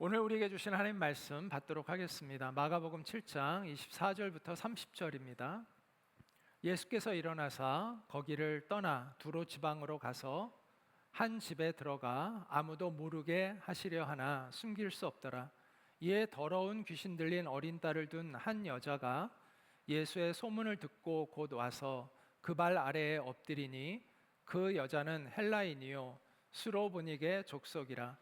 오늘 우리에게 주신 하나님 말씀 받도록 하겠습니다. 마가복음 7장 24절부터 30절입니다. 예수께서 일어나사 거기를 떠나 두로 지방으로 가서 한 집에 들어가 아무도 모르게 하시려 하나 숨길 수 없더라. 이에 더러운 귀신 들린 어린 딸을 둔 한 여자가 예수의 소문을 듣고 곧 와서 그 발 아래에 엎드리니 그 여자는 헬라인이요 수로보닉의 족속이라.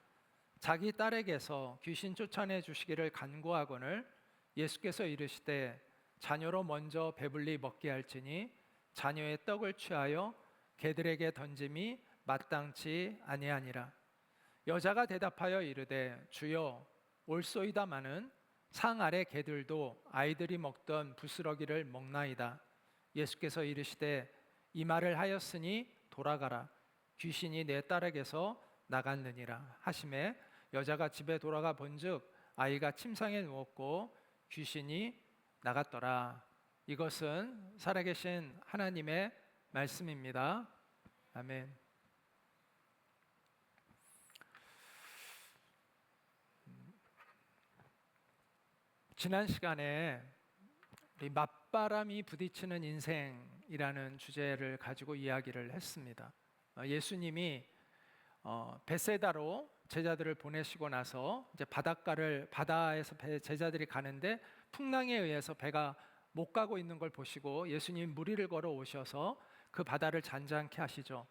자기 딸에게서 귀신 쫓아내 주시기를 간구하거늘 예수께서 이르시되 자녀로 먼저 배불리 먹게 할지니 자녀의 떡을 취하여 개들에게 던짐이 마땅치 아니하니라. 여자가 대답하여 이르되 주여 올소이다마는 상 아래 개들도 아이들이 먹던 부스러기를 먹나이다. 예수께서 이르시되 이 말을 하였으니 돌아가라. 귀신이 내 딸에게서 나갔느니라 하시매 여자가 집에 돌아가 본즉 아이가 침상에 누웠고 귀신이 나갔더라. 이것은 살아계신 하나님의 말씀입니다. 아멘. 지난 시간에 우리 맞바람이 부딪히는 인생이라는 주제를 가지고 이야기를 했습니다. 예수님이 벳세다로 제자들을 보내시고 나서 이제 바다에서 제자들이 가는데 풍랑에 의해서 배가 못 가고 있는 걸 보시고 예수님 무리를 걸어 오셔서 그 바다를 잔잔케 하시죠.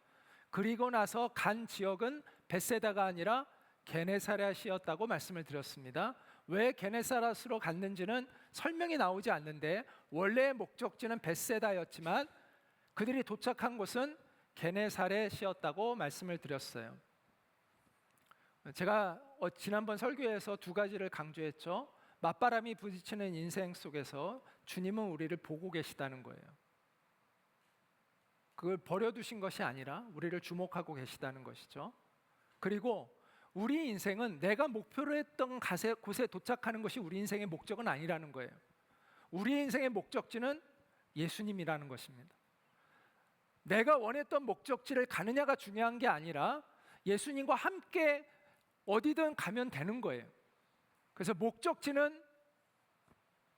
그리고 나서 간 지역은 벳세다가 아니라 게네사렛이었다고 말씀을 드렸습니다. 왜 게네사렛으로 갔는지는 설명이 나오지 않는데 원래의 목적지는 벳세다였지만 그들이 도착한 곳은 게네사렛이었다고 말씀을 드렸어요. 제가 지난번 설교에서 두 가지를 강조했죠. 맞바람이 부딪히는 인생 속에서 주님은 우리를 보고 계시다는 거예요. 그걸 버려두신 것이 아니라 우리를 주목하고 계시다는 것이죠. 그리고 우리 인생은 내가 목표로 했던 곳에 도착하는 것이 우리 인생의 목적은 아니라는 거예요. 우리 인생의 목적지는 예수님이라는 것입니다. 내가 원했던 목적지를 가느냐가 중요한 게 아니라 예수님과 함께 어디든 가면 되는 거예요. 그래서 목적지는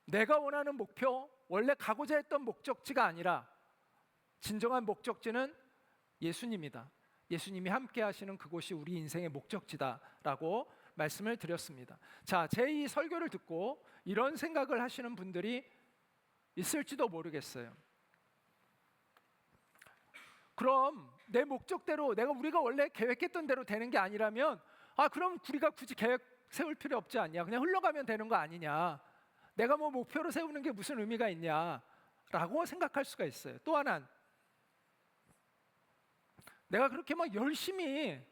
내가 원하는 목표, 원래 가고자 했던 목적지가 아니라 진정한 목적지는 예수님이다. 예수님이 함께 하시는 그곳이 우리 인생의 목적지다라고 말씀을 드렸습니다. 자, 제 이 설교를 듣고 이런 생각을 하시는 분들이 있을지도 모르겠어요. 그럼 내 목적대로 우리가 원래 계획했던 대로 되는 게 아니라면 그럼 우리가 굳이 계획 세울 필요 없지 않냐? 그냥 흘러가면 되는 거 아니냐? 내가 뭐 목표를 세우는 게 무슨 의미가 있냐라고 생각할 수가 있어요. 또 하나는 내가 그렇게 막 열심히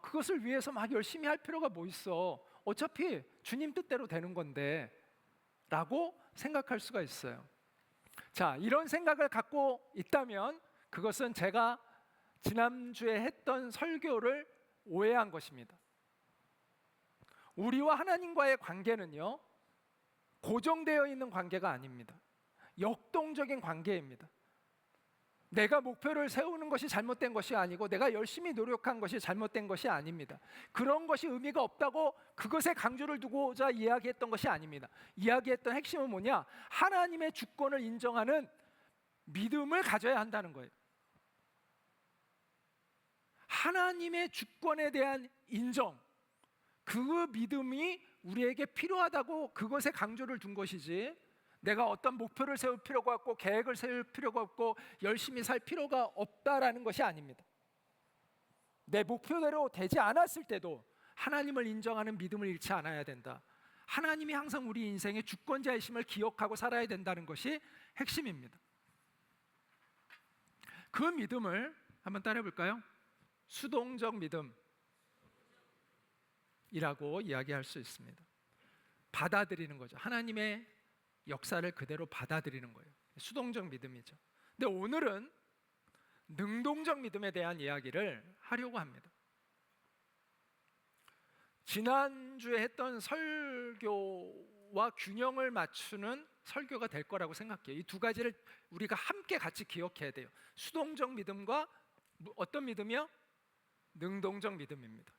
그것을 위해서 막 열심히 할 필요가 뭐 있어? 어차피 주님 뜻대로 되는 건데 라고 생각할 수가 있어요. 자, 이런 생각을 갖고 있다면 그것은 제가 지난주에 했던 설교를 오해한 것입니다. 우리와 하나님과의 관계는요, 고정되어 있는 관계가 아닙니다. 역동적인 관계입니다. 내가 목표를 세우는 것이 잘못된 것이 아니고 내가 열심히 노력한 것이 잘못된 것이 아닙니다. 그런 것이 의미가 없다고 그것에 강조를 두고자 이야기했던 것이 아닙니다. 이야기했던 핵심은 뭐냐? 하나님의 주권을 인정하는 믿음을 가져야 한다는 거예요. 하나님의 주권에 대한 인정, 그 믿음이 우리에게 필요하다고 그것에 강조를 둔 것이지 내가 어떤 목표를 세울 필요가 없고 계획을 세울 필요가 없고 열심히 살 필요가 없다라는 것이 아닙니다. 내 목표대로 되지 않았을 때도 하나님을 인정하는 믿음을 잃지 않아야 된다. 하나님이 항상 우리 인생의 주권자이심을 기억하고 살아야 된다는 것이 핵심입니다. 그 믿음을 한번 따라해 볼까요? 수동적 믿음이라고 이야기할 수 있습니다. 받아들이는 거죠. 하나님의 역사를 그대로 받아들이는 거예요. 수동적 믿음이죠. 근데 오늘은 능동적 믿음에 대한 이야기를 하려고 합니다. 지난주에 했던 설교와 균형을 맞추는 설교가 될 거라고 생각해요. 이 두 가지를 우리가 함께 같이 기억해야 돼요. 수동적 믿음과 어떤 믿음이요? 능동적 믿음입니다.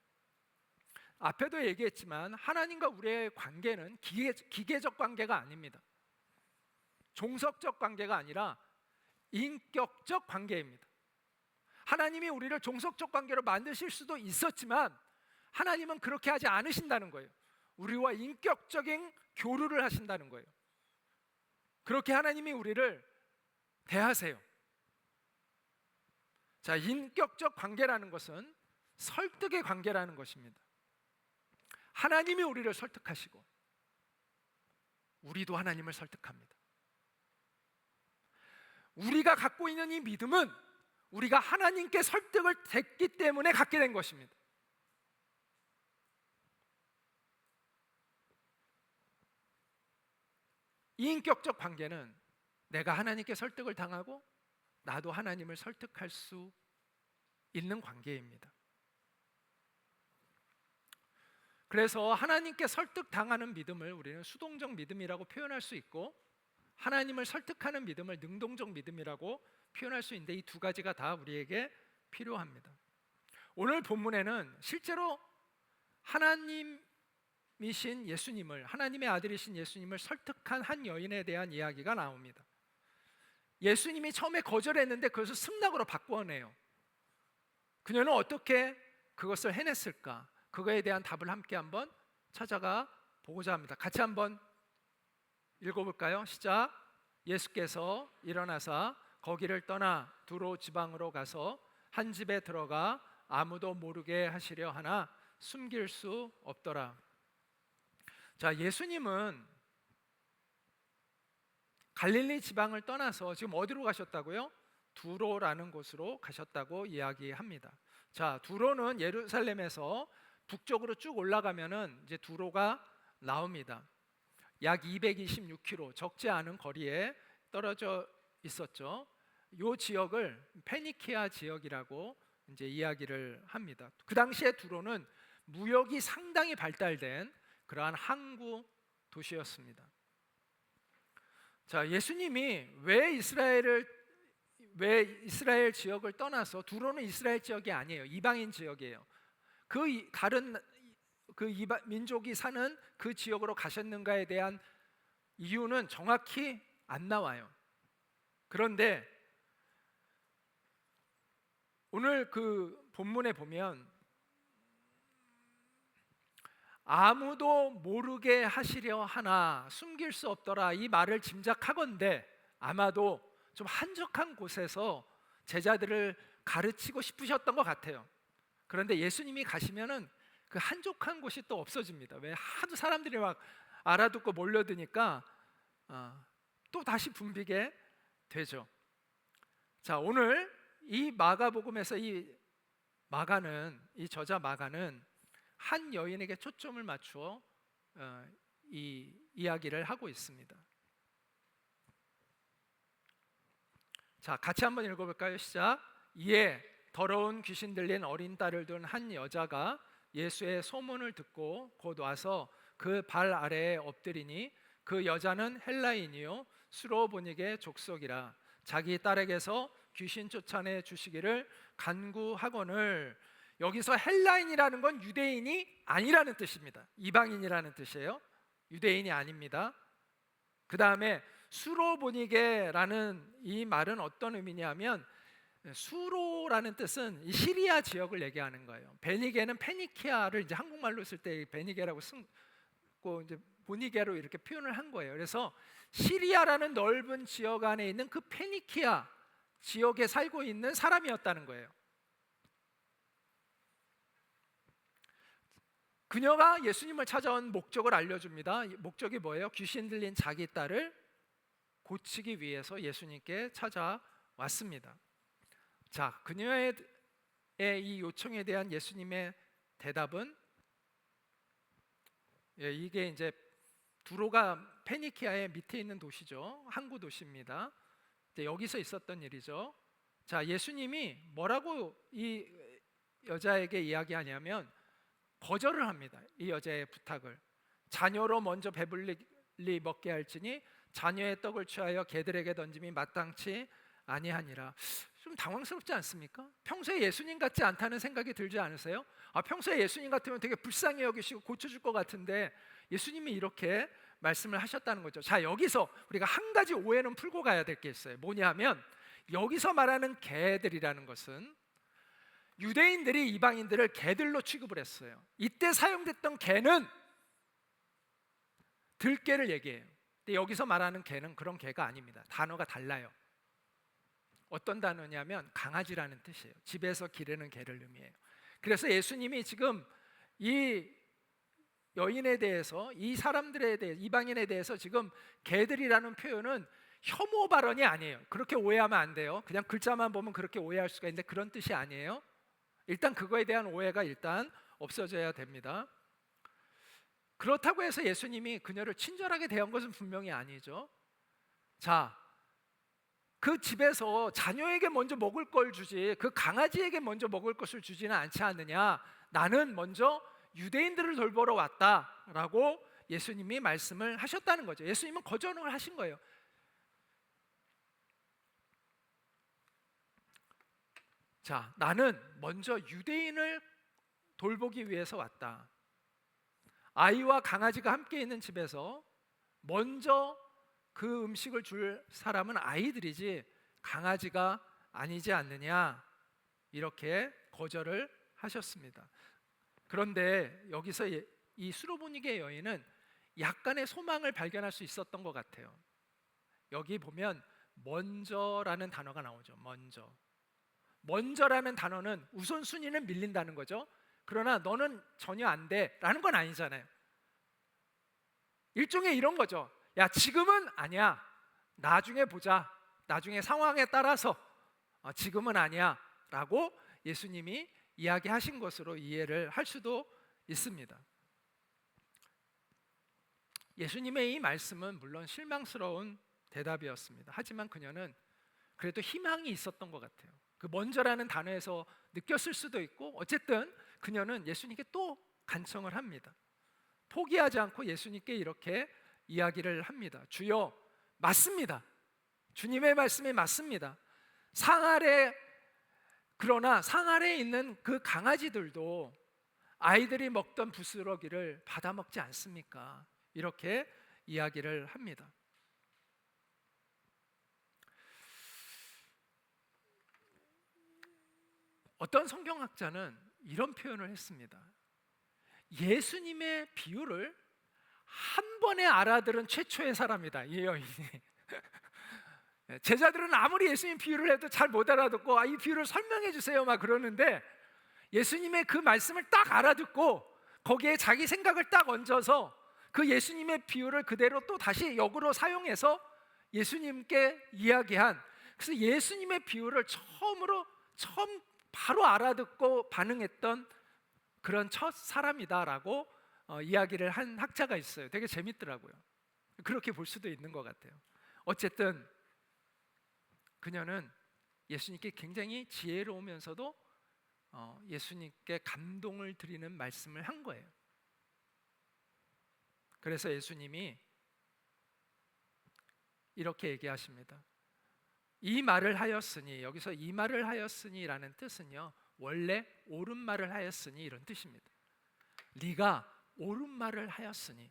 앞에도 얘기했지만 하나님과 우리의 관계는 기계적 관계가 아닙니다. 종속적 관계가 아니라 인격적 관계입니다. 하나님이 우리를 종속적 관계로 만드실 수도 있었지만 하나님은 그렇게 하지 않으신다는 거예요. 우리와 인격적인 교류를 하신다는 거예요. 그렇게 하나님이 우리를 대하세요. 자, 인격적 관계라는 것은 설득의 관계라는 것입니다. 하나님이 우리를 설득하시고 우리도 하나님을 설득합니다. 우리가 갖고 있는 이 믿음은 우리가 하나님께 설득을 됐기 때문에 갖게 된 것입니다. 이 인격적 관계는 내가 하나님께 설득을 당하고 나도 하나님을 설득할 수 있는 관계입니다. 그래서 하나님께 설득당하는 믿음을 우리는 수동적 믿음이라고 표현할 수 있고, 하나님을 설득하는 믿음을 능동적 믿음이라고 표현할 수 있는데, 이 두 가지가 다 우리에게 필요합니다. 오늘 본문에는 실제로 하나님이신 예수님을, 하나님의 아들이신 예수님을 설득한 한 여인에 대한 이야기가 나옵니다. 예수님이 처음에 거절했는데 그것을 승낙으로 바꾸어내요. 그녀는 어떻게 그것을 해냈을까? 그거에 대한 답을 함께 한번 찾아가 보고자 합니다. 같이 한번 읽어볼까요? 시작. 예수께서 일어나사 거기를 떠나 두로 지방으로 가서 한 집에 들어가 아무도 모르게 하시려 하나 숨길 수 없더라. 자, 예수님은 갈릴리 지방을 떠나서 지금 어디로 가셨다고요? 두로라는 곳으로 가셨다고 이야기합니다. 자, 두로는 예루살렘에서 북쪽으로 쭉 올라가면은 이제 두로가 나옵니다. 약 226km, 적지 않은 거리에 떨어져 있었죠. 이 지역을 페니키아 지역이라고 이제 이야기를 합니다. 그 당시에 두로는 무역이 상당히 발달된 그러한 항구 도시였습니다. 자, 예수님이 왜 이스라엘 지역을 떠나서, 두로는 이스라엘 지역이 아니에요. 이방인 지역이에요. 다른 이방 민족이 사는 그 지역으로 가셨는가에 대한 이유는 정확히 안 나와요. 그런데 오늘 그 본문에 보면 아무도 모르게 하시려 하나 숨길 수 없더라, 이 말을 짐작하건대 아마도 좀 한적한 곳에서 제자들을 가르치고 싶으셨던 것 같아요. 그런데 예수님이 가시면은 그 한적한 곳이 또 없어집니다. 왜? 하도 사람들이 막 알아듣고 몰려드니까 또 다시 붐비게 되죠. 자, 오늘 이 마가복음에서 이 저자 마가는 한 여인에게 초점을 맞추어 이 이야기를 하고 있습니다. 자, 같이 한번 읽어볼까요? 시작. 이에 더러운 귀신 들린 어린 딸을 둔 한 여자가 예수의 소문을 듣고 곧 와서 그 발 아래에 엎드리니, 그 여자는 헬라인이요 수로보닉의 족속이라 자기 딸에게서 귀신 쫓아내 주시기를 간구하거늘. 여기서 헬라인이라는 건 유대인이 아니라는 뜻입니다. 이방인이라는 뜻이에요. 유대인이 아닙니다. 그 다음에 수로보니게라는 이 말은 어떤 의미냐면, 수로라는 뜻은 이 시리아 지역을 얘기하는 거예요. 베니게는 페니키아를 이제 한국말로 쓸 때 베니게라고 쓰고 이제 보니게로 이렇게 표현을 한 거예요. 그래서 시리아라는 넓은 지역 안에 있는 그 페니키아 지역에 살고 있는 사람이었다는 거예요. 그녀가 예수님을 찾아온 목적을 알려줍니다. 목적이 뭐예요? 귀신 들린 자기 딸을 고치기 위해서 예수님께 찾아왔습니다. 자, 그녀의 이 요청에 대한 예수님의 대답은, 이게 이제 두로가 페니키아의 밑에 있는 도시죠. 항구 도시입니다. 여기서 있었던 일이죠. 자, 예수님이 뭐라고 이 여자에게 이야기하냐면 거절을 합니다. 이 여자의 부탁을. 자녀로 먼저 배불리 먹게 할지니 자녀의 떡을 취하여 개들에게 던짐이 마땅치 아니하니라. 좀 당황스럽지 않습니까? 평소에 예수님 같지 않다는 생각이 들지 않으세요? 평소에 예수님 같으면 되게 불쌍히 여기시고 고쳐줄 것 같은데 예수님이 이렇게 말씀을 하셨다는 거죠. 자, 여기서 우리가 한 가지 오해는 풀고 가야 될 게 있어요. 뭐냐면 여기서 말하는 개들이라는 것은 유대인들이 이방인들을 개들로 취급을 했어요. 이때 사용됐던 개는 들개를 얘기해요. 근데 여기서 말하는 개는 그런 개가 아닙니다. 단어가 달라요. 어떤 단어냐면 강아지라는 뜻이에요. 집에서 기르는 개를 의미해요. 그래서 예수님이 지금 이 여인에 대해서, 이 사람들에 대해, 이방인에 대해서 지금 개들이라는 표현은 혐오 발언이 아니에요. 그렇게 오해하면 안 돼요. 그냥 글자만 보면 그렇게 오해할 수가 있는데 그런 뜻이 아니에요. 일단 그거에 대한 오해가 일단 없어져야 됩니다. 그렇다고 해서 예수님이 그녀를 친절하게 대한 것은 분명히 아니죠. 자, 그 집에서 자녀에게 먼저 먹을 걸 주지 그 강아지에게 먼저 먹을 것을 주지는 않지 않느냐. 나는 먼저 유대인들을 돌보러 왔다라고 예수님이 말씀을 하셨다는 거죠. 예수님은 거절을 하신 거예요. 자, 나는 먼저 유대인을 돌보기 위해서 왔다. 아이와 강아지가 함께 있는 집에서 먼저 그 음식을 줄 사람은 아이들이지 강아지가 아니지 않느냐, 이렇게 거절을 하셨습니다. 그런데 여기서 이 수로보니게 여인은 약간의 소망을 발견할 수 있었던 것 같아요. 여기 보면 먼저라는 단어가 나오죠. 먼저라는 단어는 우선순위는 밀린다는 거죠. 그러나 너는 전혀 안 돼 라는 건 아니잖아요. 일종의 이런 거죠. 야, 지금은 아니야, 나중에 보자, 나중에 상황에 따라서, 지금은 아니야 라고 예수님이 이야기하신 것으로 이해를 할 수도 있습니다. 예수님의 이 말씀은 물론 실망스러운 대답이었습니다. 하지만 그녀는 그래도 희망이 있었던 것 같아요. 그 먼저라는 단어에서 느꼈을 수도 있고, 어쨌든 그녀는 예수님께 또 간청을 합니다. 포기하지 않고 예수님께 이렇게 이야기를 합니다. 주여, 맞습니다. 주님의 말씀이 맞습니다. 그러나 상 아래에 있는 그 강아지들도 아이들이 먹던 부스러기를 받아 먹지 않습니까? 이렇게 이야기를 합니다. 어떤 성경학자는 이런 표현을 했습니다. 예수님의 비유를 한 번에 알아들은 최초의 사람이다, 이 여인이. 제자들은 아무리 예수님 비유를 해도 잘 못 알아듣고 이 비유를 설명해 주세요 막 그러는데, 예수님의 그 말씀을 딱 알아듣고 거기에 자기 생각을 딱 얹어서 그 예수님의 비유를 그대로 또 다시 역으로 사용해서 예수님께 이야기한, 그래서 예수님의 비유를 처음 바로 알아듣고 반응했던 그런 첫 사람이다라고 이야기를 한 학자가 있어요. 되게 재밌더라고요. 그렇게 볼 수도 있는 것 같아요. 어쨌든 그녀는 예수님께 굉장히 지혜로우면서도 예수님께 감동을 드리는 말씀을 한 거예요. 그래서 예수님이 이렇게 얘기하십니다. 이 말을 하였으니, 여기서 이 말을 하였으니라는 뜻은요, 원래 옳은 말을 하였으니 이런 뜻입니다. 네가 옳은 말을 하였으니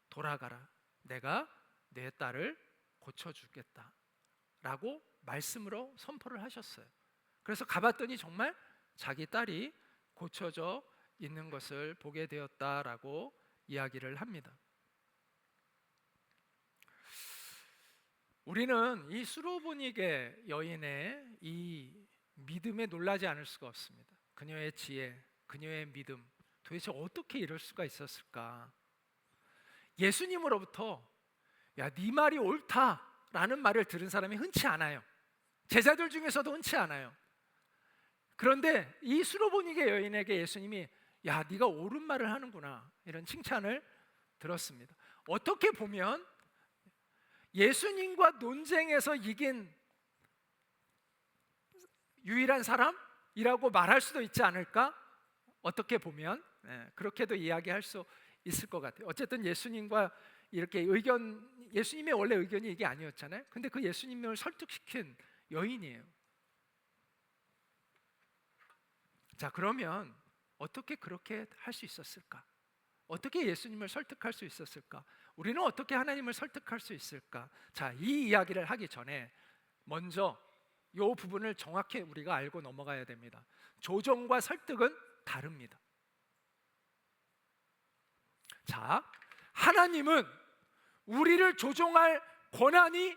돌아가라, 내가 내 딸을 고쳐주겠다 라고 말씀으로 선포를 하셨어요. 그래서 가봤더니 정말 자기 딸이 고쳐져 있는 것을 보게 되었다라고 이야기를 합니다. 우리는 이 수로보니게 여인의 이 믿음에 놀라지 않을 수가 없습니다. 그녀의 지혜, 그녀의 믿음, 도대체 어떻게 이럴 수가 있었을까? 예수님으로부터 야, 네 말이 옳다라는 말을 들은 사람이 흔치 않아요. 제자들 중에서도 흔치 않아요. 그런데 이 수로보니게 여인에게 예수님이 야, 네가 옳은 말을 하는구나, 이런 칭찬을 들었습니다. 어떻게 보면 예수님과 논쟁에서 이긴 유일한 사람이라고 말할 수도 있지 않을까? 어떻게 보면 그렇게도 이야기할 수 있을 것 같아요. 어쨌든 예수님과 이렇게 예수님의 원래 의견이 이게 아니었잖아요. 근데 그 예수님을 설득시킨 여인이에요. 자, 그러면 어떻게 그렇게 할 수 있었을까? 어떻게 예수님을 설득할 수 있었을까? 우리는 어떻게 하나님을 설득할 수 있을까? 자, 이 이야기를 하기 전에 먼저 이 부분을 정확히 우리가 알고 넘어가야 됩니다. 조종과 설득은 다릅니다. 자, 하나님은 우리를 조종할 권한이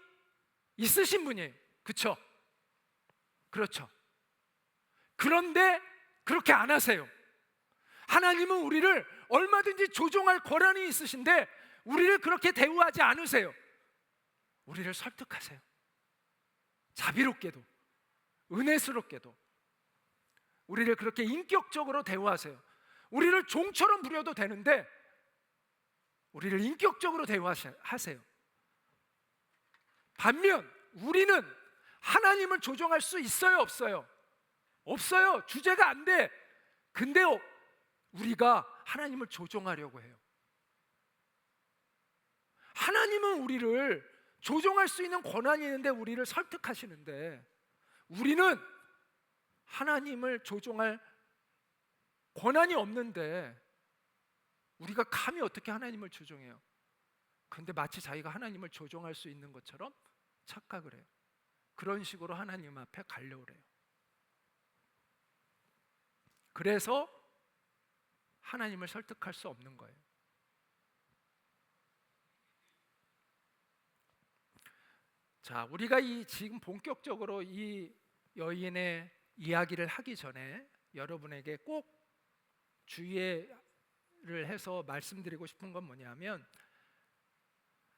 있으신 분이에요. 그렇죠? 그렇죠. 그런데 그렇게 안 하세요. 하나님은 우리를 얼마든지 조종할 권한이 있으신데 우리를 그렇게 대우하지 않으세요. 우리를 설득하세요. 자비롭게도 은혜스럽게도 우리를 그렇게 인격적으로 대우하세요. 우리를 종처럼 부려도 되는데 우리를 인격적으로 대우하세요. 반면 우리는 하나님을 조종할 수 있어요, 없어요? 없어요. 주제가 안 돼. 근데 우리가 하나님을 조종하려고 해요. 하나님은 우리를 조종할 수 있는 권한이 있는데 우리를 설득하시는데 우리는 하나님을 조종할 권한이 없는데 우리가 감히 어떻게 하나님을 조종해요? 근데 마치 자기가 하나님을 조종할 수 있는 것처럼 착각을 해요. 그런 식으로 하나님 앞에 가려고 해요. 그래서 하나님을 설득할 수 없는 거예요. 자, 우리가 지금 본격적으로 이 여인의 이야기를 하기 전에 여러분에게 꼭 주의를 해서 말씀드리고 싶은 건 뭐냐면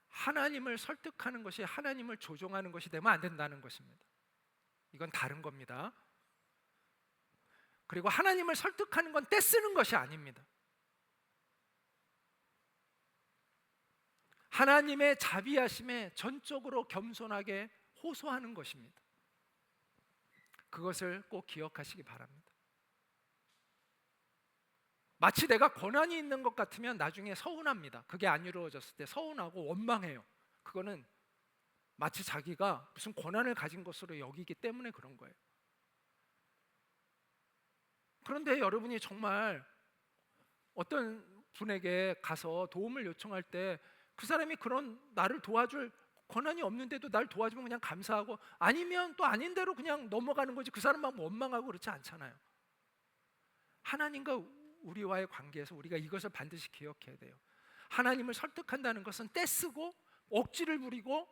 하나님을 설득하는 것이 하나님을 조종하는 것이 되면 안 된다는 것입니다. 이건 다른 겁니다. 그리고 하나님을 설득하는 건 떼쓰는 것이 아닙니다. 하나님의 자비하심에 전적으로 겸손하게 호소하는 것입니다. 그것을 꼭 기억하시기 바랍니다. 마치 내가 권한이 있는 것 같으면 나중에 서운합니다. 그게 안 이루어졌을 때 서운하고 원망해요. 그거는 마치 자기가 무슨 권한을 가진 것으로 여기기 때문에 그런 거예요. 그런데 여러분이 정말 어떤 분에게 가서 도움을 요청할 때 그 사람이 그런 나를 도와줄 권한이 없는데도 날 도와주면 그냥 감사하고 아니면 또 아닌 대로 그냥 넘어가는 거지 그 사람만 원망하고 그렇지 않잖아요. 하나님과 우리와의 관계에서 우리가 이것을 반드시 기억해야 돼요. 하나님을 설득한다는 것은 떼쓰고 억지를 부리고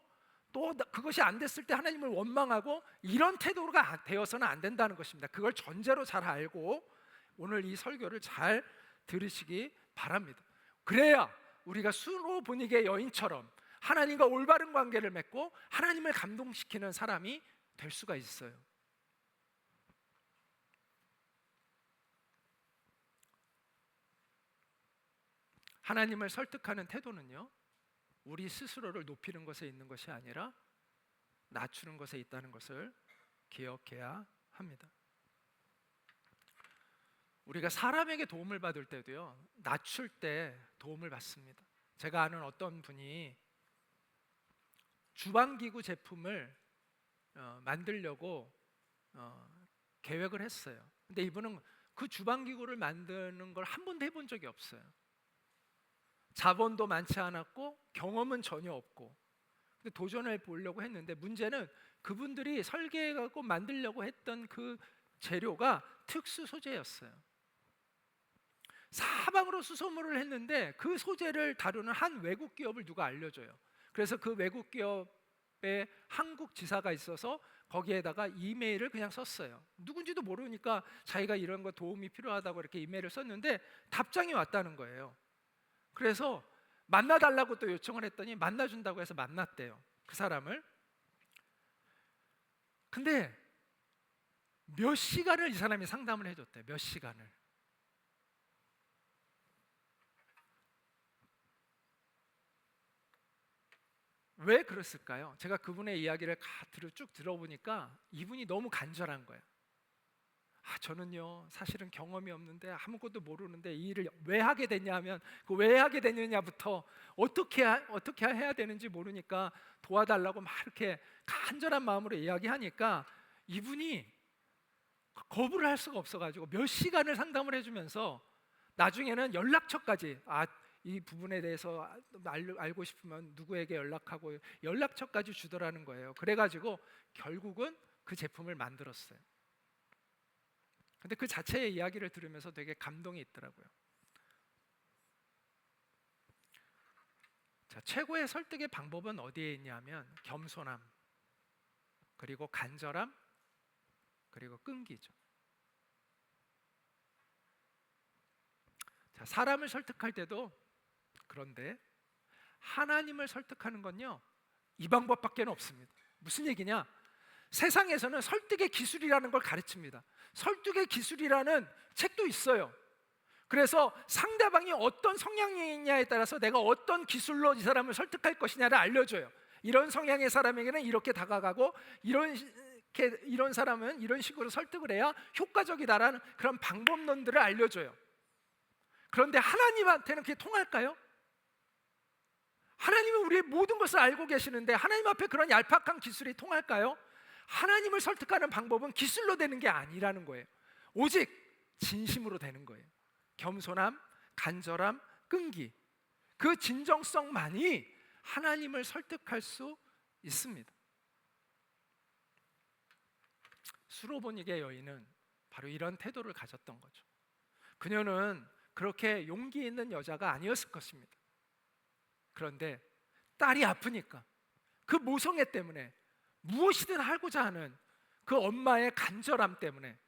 또 그것이 안 됐을 때 하나님을 원망하고 이런 태도가 되어서는 안 된다는 것입니다. 그걸 전제로 잘 알고 오늘 이 설교를 잘 들으시기 바랍니다. 그래야 우리가 수로 분위기의 여인처럼 하나님과 올바른 관계를 맺고 하나님을 감동시키는 사람이 될 수가 있어요. 하나님을 설득하는 태도는요, 우리 스스로를 높이는 것에 있는 것이 아니라 낮추는 것에 있다는 것을 기억해야 합니다. 우리가 사람에게 도움을 받을 때도요, 낮출 때 도움을 받습니다. 제가 아는 어떤 분이 주방기구 제품을 만들려고 계획을 했어요. 근데 이분은 그 주방기구를 만드는 걸 한 번도 해본 적이 없어요. 자본도 많지 않았고 경험은 전혀 없고, 근데 도전해 보려고 했는데 문제는 그분들이 설계하고 만들려고 했던 그 재료가 특수 소재였어요. 사방으로 수소문을 했는데 그 소재를 다루는 한 외국 기업을 누가 알려줘요. 그래서 그 외국 기업에 한국 지사가 있어서 거기에다가 이메일을 그냥 썼어요. 누군지도 모르니까 자기가 이런 거 도움이 필요하다고 이렇게 이메일을 썼는데 답장이 왔다는 거예요. 그래서 만나달라고 또 요청을 했더니 만나준다고 해서 만났대요, 그 사람을. 근데 몇 시간을 이 사람이 상담을 해줬대요. 몇 시간을. 왜 그랬을까요? 제가 그분의 이야기를 쭉 들어보니까 이분이 너무 간절한 거예요. 저는요 사실은 경험이 없는데 아무것도 모르는데 이 일을 왜 하게 됐냐면 그 왜 하게 됐느냐부터 어떻게 해야 되는지 모르니까 도와달라고 막 이렇게 간절한 마음으로 이야기하니까 이분이 거부를 할 수가 없어가지고 몇 시간을 상담을 해주면서 나중에는 연락처까지, 이 부분에 대해서 알고 싶으면 누구에게 연락하고 연락처까지 주더라는 거예요. 그래가지고 결국은 그 제품을 만들었어요. 근데 그 자체의 이야기를 들으면서 되게 감동이 있더라고요. 자, 최고의 설득의 방법은 어디에 있냐면 겸손함, 그리고 간절함, 그리고 끈기죠. 자, 사람을 설득할 때도 그런데 하나님을 설득하는 건요 이 방법밖에 없습니다. 무슨 얘기냐? 세상에서는 설득의 기술이라는 걸 가르칩니다. 설득의 기술이라는 책도 있어요. 그래서 상대방이 어떤 성향이냐에 따라서 내가 어떤 기술로 이 사람을 설득할 것이냐를 알려줘요. 이런 성향의 사람에게는 이렇게 다가가고 이런 사람은 이런 식으로 설득을 해야 효과적이다라는 그런 방법론들을 알려줘요. 그런데 하나님한테는 그게 통할까요? 하나님은 우리의 모든 것을 알고 계시는데 하나님 앞에 그런 얄팍한 기술이 통할까요? 하나님을 설득하는 방법은 기술로 되는 게 아니라는 거예요. 오직 진심으로 되는 거예요. 겸손함, 간절함, 끈기, 그 진정성만이 하나님을 설득할 수 있습니다. 수로보니게 여인은 바로 이런 태도를 가졌던 거죠. 그녀는 그렇게 용기 있는 여자가 아니었을 것입니다. 그런데 딸이 아프니까 그 모성애 때문에 무엇이든 하고자 하는 그 엄마의 간절함 때문에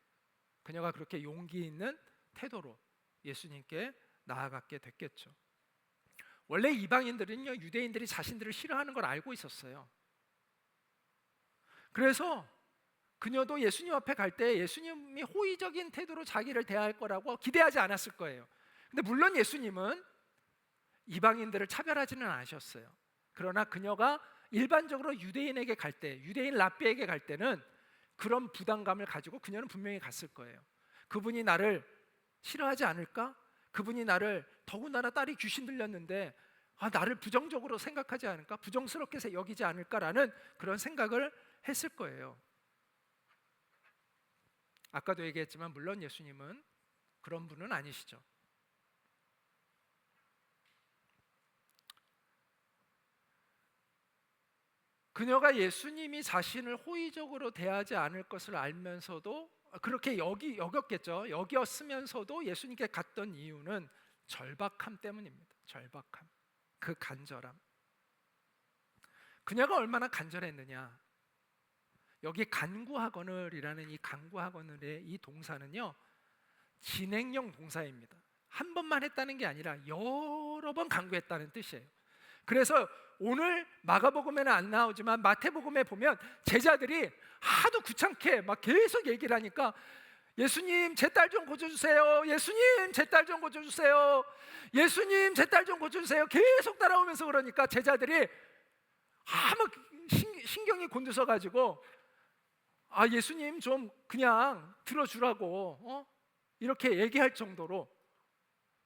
그녀가 그렇게 용기 있는 태도로 예수님께 나아갔게 됐겠죠. 원래 이방인들은요 유대인들이 자신들을 싫어하는 걸 알고 있었어요. 그래서 그녀도 예수님 앞에 갈 때 예수님이 호의적인 태도로 자기를 대할 거라고 기대하지 않았을 거예요. 근데 물론 예수님은 이방인들을 차별하지는 않으셨어요. 그러나 그녀가 일반적으로 유대인에게 갈 때, 유대인 랍비에게 갈 때는 그런 부담감을 가지고 그녀는 분명히 갔을 거예요. 그분이 나를 싫어하지 않을까? 그분이 나를, 더군다나 딸이 귀신 들렸는데 나를 부정적으로 생각하지 않을까? 부정스럽게 여기지 않을까라는 그런 생각을 했을 거예요. 아까도 얘기했지만 물론 예수님은 그런 분은 아니시죠. 그녀가 예수님이 자신을 호의적으로 대하지 않을 것을 알면서도 그렇게 여겼겠죠. 여겼으면서도 예수님께 갔던 이유는 절박함 때문입니다. 절박함, 그 간절함. 그녀가 얼마나 간절했느냐. 여기 간구하거늘이라는 이 간구하거늘의 이 동사는요 진행형 동사입니다. 한 번만 했다는 게 아니라 여러 번 간구했다는 뜻이에요. 그래서 오늘 마가복음에는 안 나오지만 마태복음에 보면 제자들이 하도 귀찮게 막 계속 얘기를 하니까 예수님 제 딸 좀 고쳐주세요. 예수님 제 딸 좀 고쳐주세요. 예수님 제 딸 좀 고쳐주세요. 계속 따라오면서 그러니까 제자들이 막 신경이 곤두서가지고 예수님 좀 그냥 들어주라고 이렇게 얘기할 정도로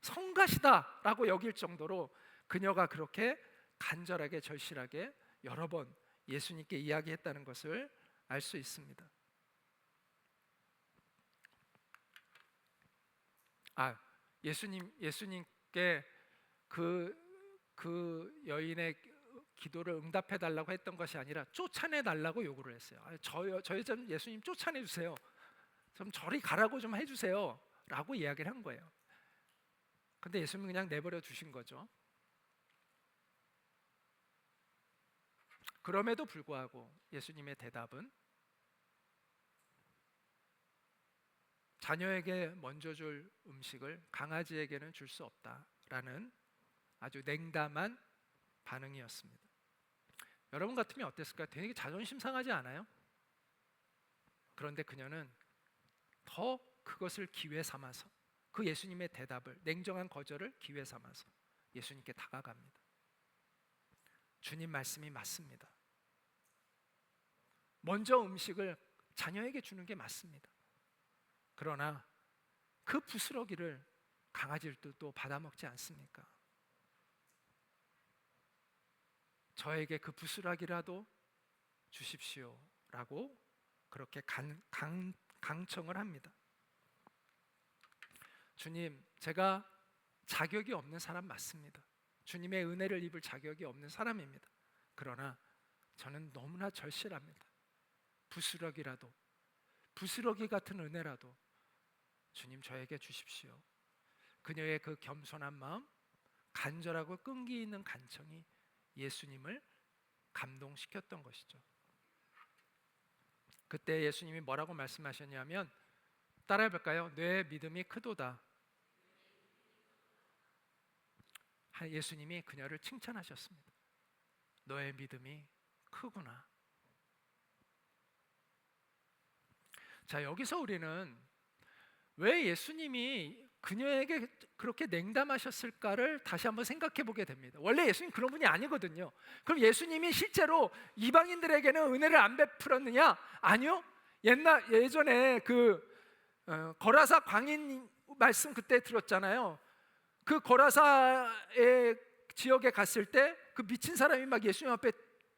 성가시다라고 여길 정도로 그녀가 그렇게 간절하게 절실하게 여러 번 예수님께 이야기했다는 것을 알 수 있습니다. 예수님께 그 여인의 기도를 응답해 달라고 했던 것이 아니라 쫓아내 달라고 요구를 했어요. 저희 좀 예수님 쫓아내 주세요. 좀 저리 가라고 좀 해주세요. 라고 이야기를 한 거예요. 근데 예수님은 그냥 내버려 두신 거죠. 그럼에도 불구하고 예수님의 대답은 자녀에게 먼저 줄 음식을 강아지에게는 줄 수 없다라는 아주 냉담한 반응이었습니다. 여러분 같으면 어땠을까요? 되게 자존심 상하지 않아요? 그런데 그녀는 더 그것을 기회 삼아서 그 예수님의 대답을, 냉정한 거절을 기회 삼아서 예수님께 다가갑니다. 주님 말씀이 맞습니다. 먼저 음식을 자녀에게 주는 게 맞습니다. 그러나 그 부스러기를 강아지들도 받아먹지 않습니까? 저에게 그 부스러기라도 주십시오라고 그렇게 강청을 합니다. 주님, 제가 자격이 없는 사람 맞습니다. 주님의 은혜를 입을 자격이 없는 사람입니다. 그러나 저는 너무나 절실합니다. 부스러기라도, 부스러기 같은 은혜라도 주님 저에게 주십시오. 그녀의 그 겸손한 마음, 간절하고 끈기 있는 간청이 예수님을 감동시켰던 것이죠. 그때 예수님이 뭐라고 말씀하셨냐면, 따라해 볼까요? 내 믿음이 크도다. 예수님이 그녀를 칭찬하셨습니다. 너의 믿음이 크구나. 자, 여기서 우리는 왜 예수님이 그녀에게 그렇게 냉담하셨을까를 다시 한번 생각해 보게 됩니다. 원래 예수님 그런 분이 아니거든요. 그럼 예수님이 실제로 이방인들에게는 은혜를 안 베풀었느냐? 아니요. 예전에 거라사 광인 말씀 그때 들었잖아요. 그 거라사의 지역에 갔을 때 그 미친 사람이 막 예수님 앞에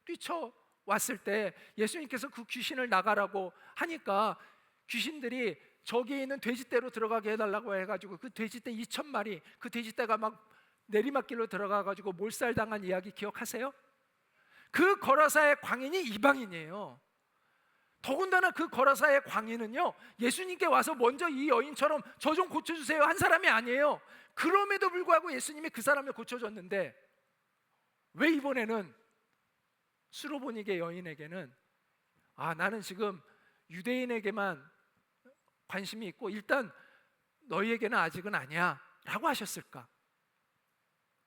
뛰쳐왔을 때 예수님께서 그 귀신을 나가라고 하니까 귀신들이 저기 있는 돼지떼로 들어가게 해달라고 해가지고 그 돼지떼 2,000마리, 그 돼지떼가 막 내리막길로 들어가가지고 몰살당한 이야기 기억하세요? 그 거라사의 광인이 이방인이에요. 더군다나 그 거라사의 광인은요, 예수님께 와서 먼저 이 여인처럼 저 좀 고쳐주세요 한 사람이 아니에요. 그럼에도 불구하고 예수님이 그 사람을 고쳐줬는데 왜 이번에는 수로보니게 여인에게는 나는 지금 유대인에게만 관심이 있고 일단 너희에게는 아직은 아니야 라고 하셨을까?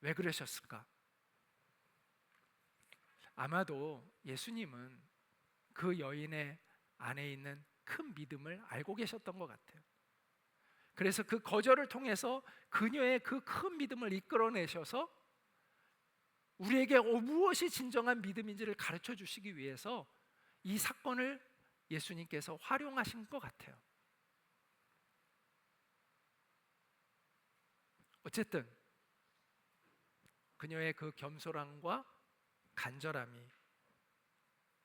왜 그러셨을까? 아마도 예수님은 그 여인의 안에 있는 큰 믿음을 알고 계셨던 것 같아요. 그래서 그 거절을 통해서 그녀의 그 큰 믿음을 이끌어내셔서 우리에게 무엇이 진정한 믿음인지를 가르쳐 주시기 위해서 이 사건을 예수님께서 활용하신 것 같아요. 어쨌든 그녀의 그 겸손함과 간절함이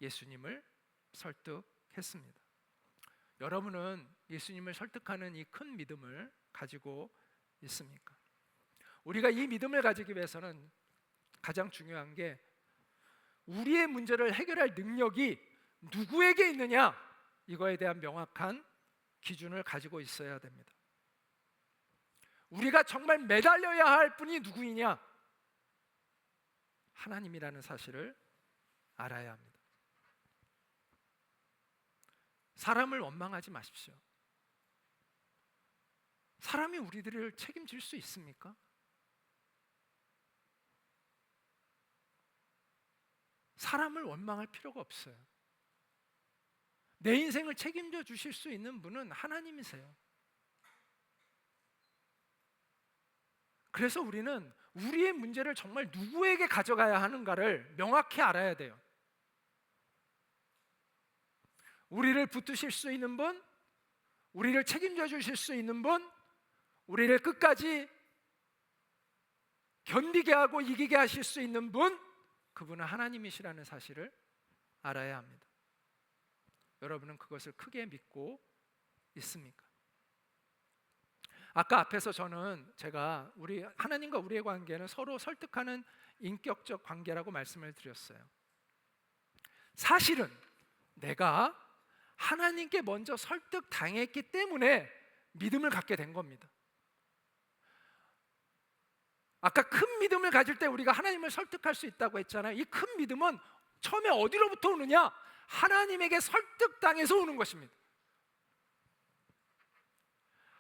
예수님을 설득했습니다. 여러분은 예수님을 설득하는 이 큰 믿음을 가지고 있습니까? 우리가 이 믿음을 가지기 위해서는 가장 중요한 게 우리의 문제를 해결할 능력이 누구에게 있느냐, 이거에 대한 명확한 기준을 가지고 있어야 됩니다. 우리가 정말 매달려야 할 분이 누구이냐? 하나님이라는 사실을 알아야 합니다. 사람을 원망하지 마십시오. 사람이 우리들을 책임질 수 있습니까? 사람을 원망할 필요가 없어요. 내 인생을 책임져 주실 수 있는 분은 하나님이세요. 그래서 우리는 우리의 문제를 정말 누구에게 가져가야 하는가를 명확히 알아야 돼요. 우리를 붙드실 수 있는 분, 우리를 책임져 주실 수 있는 분, 우리를 끝까지 견디게 하고 이기게 하실 수 있는 분, 그분은 하나님이시라는 사실을 알아야 합니다. 여러분은 그것을 크게 믿고 있습니까? 아까 앞에서 제가 우리 하나님과 우리의 관계는 서로 설득하는 인격적 관계라고 말씀을 드렸어요. 사실은 내가 하나님께 먼저 설득당했기 때문에 믿음을 갖게 된 겁니다. 아까 큰 믿음을 가질 때 우리가 하나님을 설득할 수 있다고 했잖아요. 이 큰 믿음은 처음에 어디로부터 오느냐? 하나님에게 설득당해서 오는 것입니다.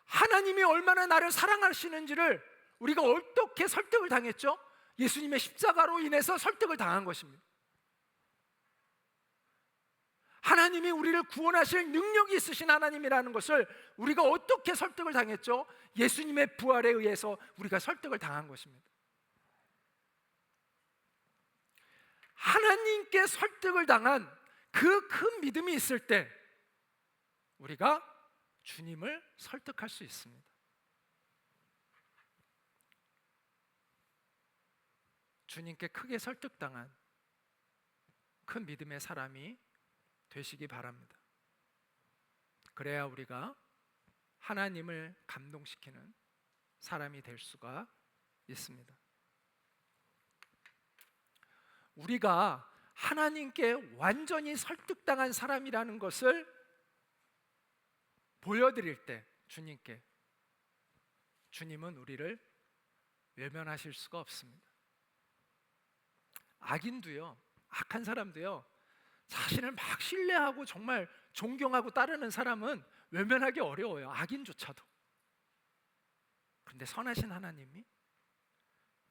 하나님이 얼마나 나를 사랑하시는지를 우리가 어떻게 설득을 당했죠? 예수님의 십자가로 인해서 설득을 당한 것입니다. 하나님이 우리를 구원하실 능력이 있으신 하나님이라는 것을 우리가 어떻게 설득을 당했죠? 예수님의 부활에 의해서 우리가 설득을 당한 것입니다. 하나님께 설득을 당한 그 큰 믿음이 있을 때 우리가 주님을 설득할 수 있습니다. 주님께 크게 설득당한 큰 믿음의 사람이 되시기 바랍니다. 그래야 우리가 하나님을 감동시키는 사람이 될 수가 있습니다. 우리가 하나님께 완전히 설득당한 사람이라는 것을 보여드릴 때 주님께, 주님은 우리를 외면하실 수가 없습니다. 악인도요, 악한 사람도요, 자신을 막 신뢰하고 정말 존경하고 따르는 사람은 외면하기 어려워요. 악인조차도. 그런데 선하신 하나님이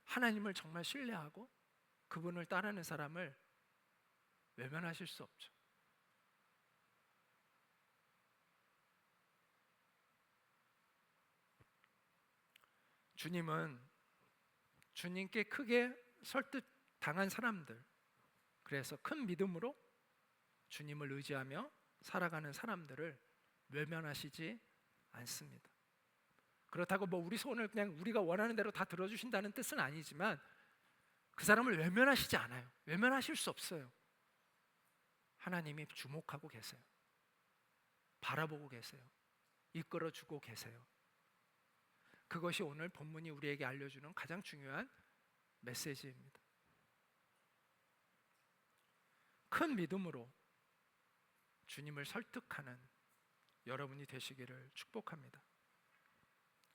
하나님을 정말 신뢰하고 그분을 따르는 사람을 외면하실 수 없죠. 주님은 주님께 크게 설득당한 사람들, 그래서 큰 믿음으로 주님을 의지하며 살아가는 사람들을 외면하시지 않습니다. 그렇다고 뭐 우리 소원을 그냥 우리가 원하는 대로 다 들어주신다는 뜻은 아니지만 그 사람을 외면하시지 않아요. 외면하실 수 없어요. 하나님이 주목하고 계세요. 바라보고 계세요. 이끌어주고 계세요. 그것이 오늘 본문이 우리에게 알려주는 가장 중요한 메시지입니다. 큰 믿음으로 주님을 설득하는 여러분이 되시기를 축복합니다.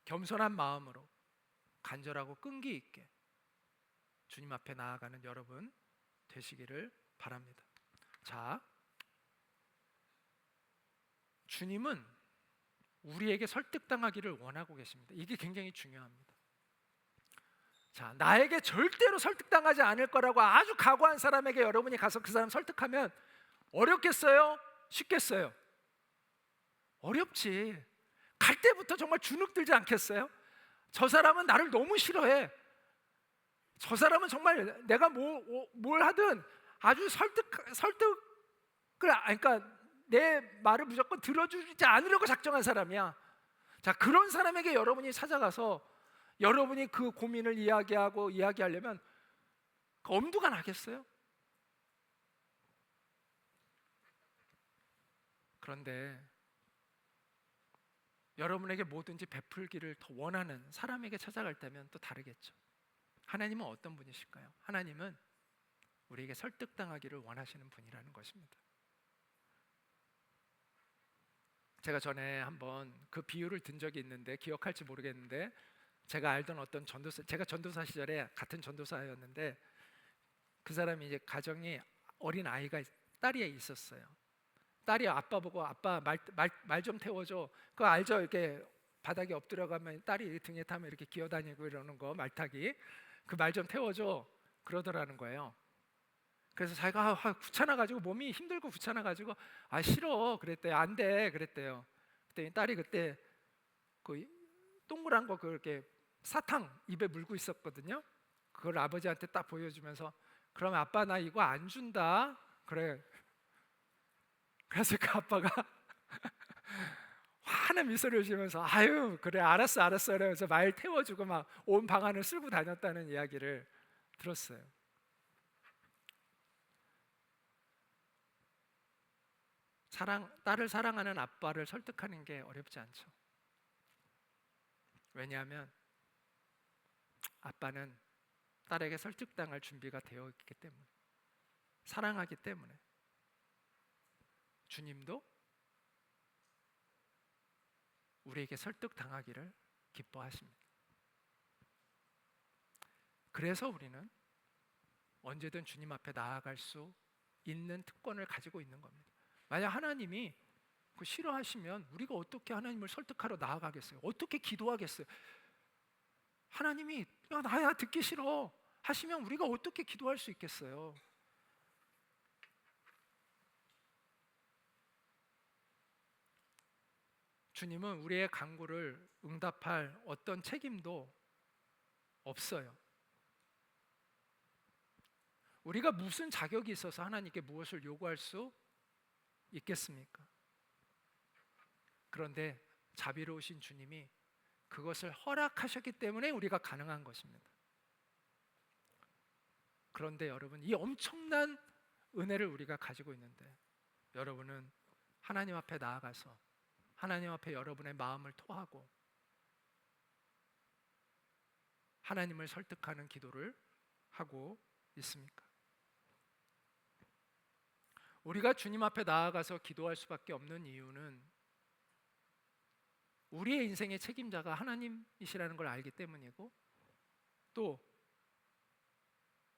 겸손한 마음으로 간절하고 끈기 있게 주님 앞에 나아가는 여러분 되시기를 바랍니다. 자, 주님은 우리에게 설득당하기를 원하고 계십니다. 이게 굉장히 중요합니다. 자, 나에게 절대로 설득당하지 않을 거라고 아주 각오한 사람에게 여러분이 가서 그 사람 설득하면 어렵겠어요? 쉽겠어요? 어렵지. 갈 때부터 정말 주눅들지 않겠어요? 저 사람은 나를 너무 싫어해. 저 사람은 정말 내가 뭘 하든 아주 설득을, 그러니까 내 말을 무조건 들어주지 않으려고 작정한 사람이야. 자, 그런 사람에게 여러분이 찾아가서 여러분이 그 고민을 이야기하려면 엄두가 나겠어요? 그런데 여러분에게 뭐든지 베풀기를 더 원하는 사람에게 찾아갈 때면 또 다르겠죠. 하나님은 어떤 분이실까요? 하나님은 우리에게 설득당하기를 원하시는 분이라는 것입니다. 제가 전에 한번 그 비유를 든 적이 있는데 기억할지 모르겠는데, 제가 알던 어떤 전도사, 제가 전도사 시절에 같은 전도사였는데 그 사람이 이제 가정이 어린 아이가 딸이 있었어요. 딸이 아빠 보고 아빠 말 좀 태워줘. 그거 알죠? 이렇게 바닥에 엎드려가면 딸이 등에 타면 이렇게 기어다니고 이러는 거, 말타기. 그 말 좀 태워줘 그러더라는 거예요. 그래서 자기가 귀찮아가지고, 몸이 힘들고 귀찮아가지고 싫어 그랬대요. 안 돼 그랬대요. 그때 딸이 그때 그 동그란 거 그렇게 사탕 입에 물고 있었거든요. 그걸 아버지한테 딱 보여주면서 그러면 아빠 나 이거 안 준다 그래. 그래서 그 아빠가 환한 미소를 지으면서 아유 그래 알았어 그러면서 말 태워주고 막 온 방안을 쓸고 다녔다는 이야기를 들었어요. 딸을 사랑하는 아빠를 설득하는 게 어렵지 않죠. 왜냐하면 아빠는 딸에게 설득당할 준비가 되어 있기 때문에, 사랑하기 때문에. 주님도 우리에게 설득당하기를 기뻐하십니다. 그래서 우리는 언제든 주님 앞에 나아갈 수 있는 특권을 가지고 있는 겁니다. 만약 하나님이 그 싫어하시면 우리가 어떻게 하나님을 설득하러 나아가겠어요? 어떻게 기도하겠어요? 하나님이 야 나야 듣기 싫어 하시면 우리가 어떻게 기도할 수 있겠어요? 주님은 우리의 간구를 응답할 어떤 책임도 없어요. 우리가 무슨 자격이 있어서 하나님께 무엇을 요구할 수 있겠습니까? 그런데 자비로우신 주님이 그것을 허락하셨기 때문에 우리가 가능한 것입니다. 그런데 여러분, 이 엄청난 은혜를 우리가 가지고 있는데 여러분은 하나님 앞에 나아가서 하나님 앞에 여러분의 마음을 토하고 하나님을 설득하는 기도를 하고 있습니까? 우리가 주님 앞에 나아가서 기도할 수밖에 없는 이유는 우리의 인생의 책임자가 하나님이시라는 걸 알기 때문이고 또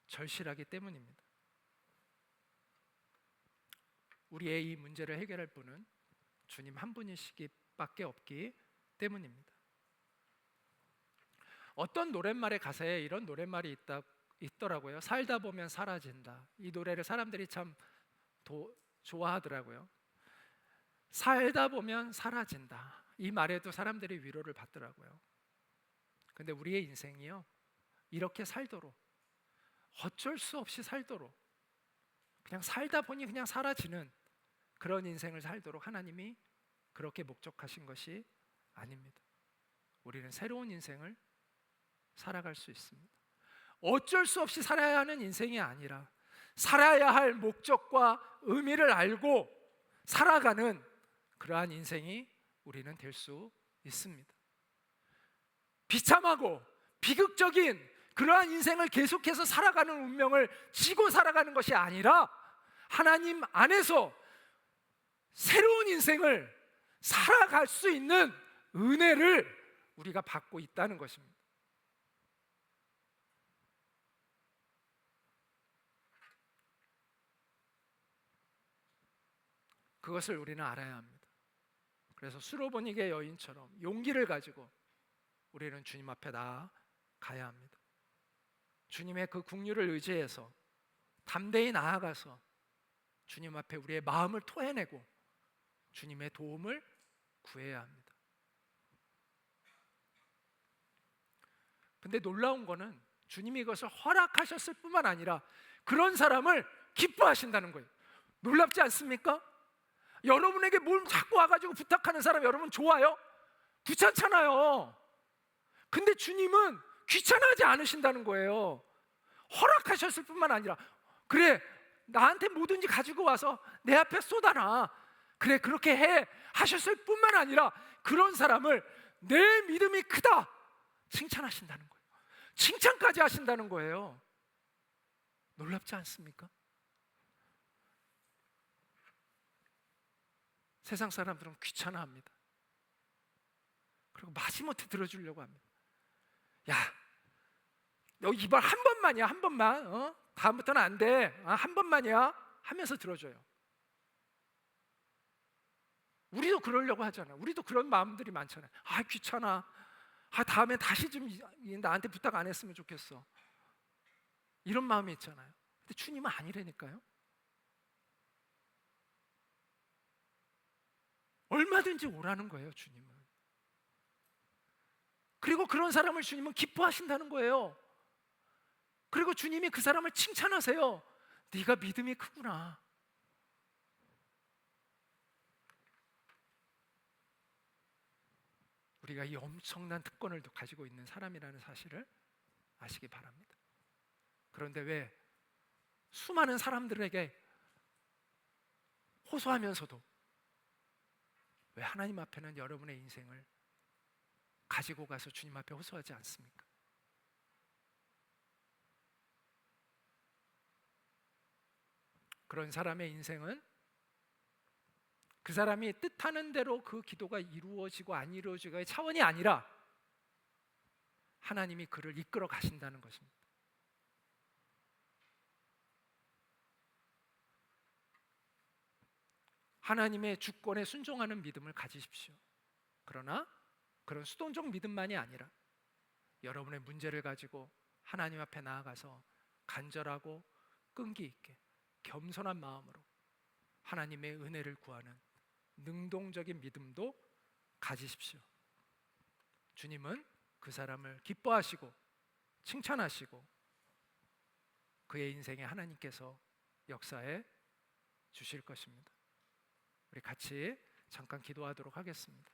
절실하기 때문입니다. 우리의 이 문제를 해결할 분은 주님 한 분이시기밖에 없기 때문입니다. 어떤 노랫말의 가사에 이런 노랫말이 있더라고요. 살다 보면 사라진다. 이 노래를 사람들이 참 좋아하더라고요. 살다 보면 사라진다. 이 말에도 사람들이 위로를 받더라고요. 근데 우리의 인생이요, 이렇게 살도록, 어쩔 수 없이 살도록, 그냥 살다 보니 그냥 사라지는 그런 인생을 살도록 하나님이 그렇게 목적하신 것이 아닙니다. 우리는 새로운 인생을 살아갈 수 있습니다. 어쩔 수 없이 살아야 하는 인생이 아니라 살아야 할 목적과 의미를 알고 살아가는 그러한 인생이 우리는 될 수 있습니다. 비참하고 비극적인 그러한 인생을 계속해서 살아가는 운명을 지고 살아가는 것이 아니라 하나님 안에서 새로운 인생을 살아갈 수 있는 은혜를 우리가 받고 있다는 것입니다. 그것을 우리는 알아야 합니다. 그래서 수로보니게 여인처럼 용기를 가지고 우리는 주님 앞에 나아가야 합니다. 주님의 그 긍휼을 의지해서 담대히 나아가서 주님 앞에 우리의 마음을 토해내고 주님의 도움을 구해야 합니다. 근데 놀라운 거는 주님이 이것을 허락하셨을 뿐만 아니라 그런 사람을 기뻐하신다는 거예요. 놀랍지 않습니까? 여러분에게 뭘 자꾸 와가지고 부탁하는 사람 여러분 좋아요? 귀찮잖아요. 근데 주님은 귀찮아하지 않으신다는 거예요. 허락하셨을 뿐만 아니라 그래, 나한테 뭐든지 가지고 와서 내 앞에 쏟아놔. 그래, 그렇게 해 하셨을 뿐만 아니라 그런 사람을 내 믿음이 크다 칭찬하신다는 거예요. 칭찬까지 하신다는 거예요. 놀랍지 않습니까? 세상 사람들은 귀찮아합니다. 그리고 마지못해 들어주려고 합니다. 야, 너 이번 한 번만이야, 한 번만. 다음부터는 안 돼. 한 번만이야 하면서 들어줘요. 우리도 그러려고 하잖아. 우리도 그런 마음들이 많잖아요. 아, 귀찮아. 다음에 다시 좀 나한테 부탁 안 했으면 좋겠어. 이런 마음이 있잖아요. 근데 주님은 아니라니까요. 얼마든지 오라는 거예요, 주님은. 그리고 그런 사람을 주님은 기뻐하신다는 거예요. 그리고 주님이 그 사람을 칭찬하세요. 네가 믿음이 크구나. 우리가 이 엄청난 특권을 가지고 있는 사람이라는 사실을 아시기 바랍니다. 그런데 왜 수많은 사람들에게 호소하면서도 왜 하나님 앞에는 여러분의 인생을 가지고 가서 주님 앞에 호소하지 않습니까? 그런 사람의 인생은 그 사람이 뜻하는 대로 그 기도가 이루어지고 안 이루어지고의 차원이 아니라 하나님이 그를 이끌어 가신다는 것입니다. 하나님의 주권에 순종하는 믿음을 가지십시오. 그러나 그런 수동적 믿음만이 아니라 여러분의 문제를 가지고 하나님 앞에 나아가서 간절하고 끈기 있게 겸손한 마음으로 하나님의 은혜를 구하는 능동적인 믿음도 가지십시오. 주님은 그 사람을 기뻐하시고 칭찬하시고 그의 인생에 하나님께서 역사해 주실 것입니다. 우리 같이 잠깐 기도하도록 하겠습니다.